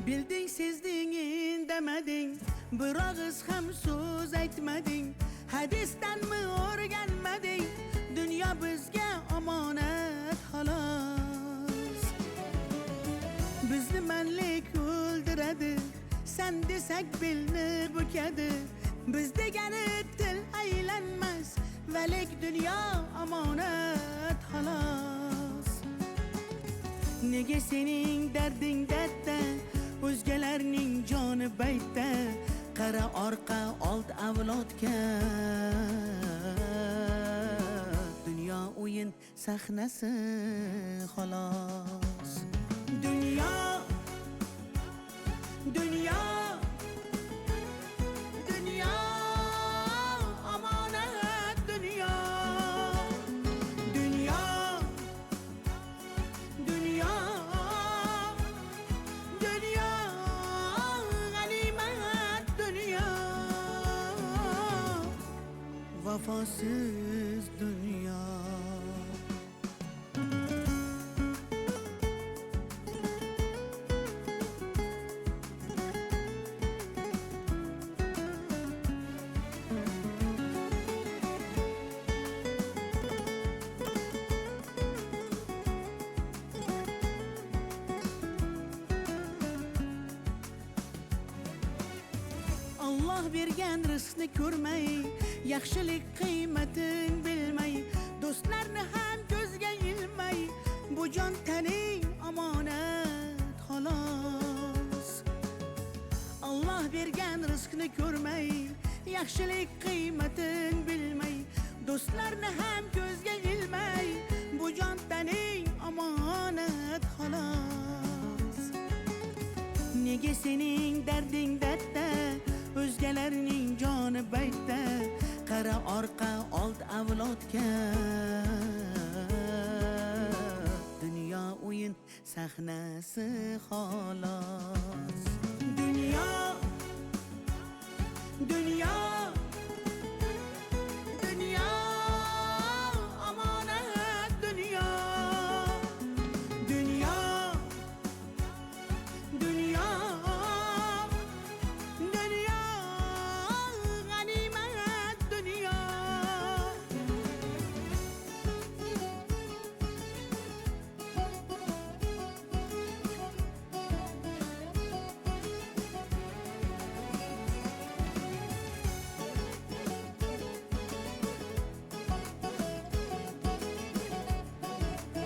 Bilding sezding indameding, bir ağız ham so'z aytmading. Hadisdan mi o'rganmading, dunyo bizga omonat xolos. Bizni manlik o'ldiradi, sen desak belni bukadi. Biz degani til aylanmas, valik dunyo omonat xolos. Nega sening darding dardda, o'zgalarning joni baytda? Qara orqa old avlodga. Dunyo o'yin sahnasi xolos. Dunyo omonat dunyo. Vafasız dünya. Allah bergan rizqni ko'rmay, yaxshilik qiymatin bilmay, do'stlarni ham ko'zga ilmay, bu jon taning omonat xolos. Allah bergan rizqni ko'rmay, yaxshilik qiymatin bilmay, do'stlarni ham ko'zga ilmay, bu jon taning omonat xolos. Nega sening darding dardda, o'zgalarning joni baytda? Qara orqa old avlodga. Dunyo o'yin sahnasi xolos.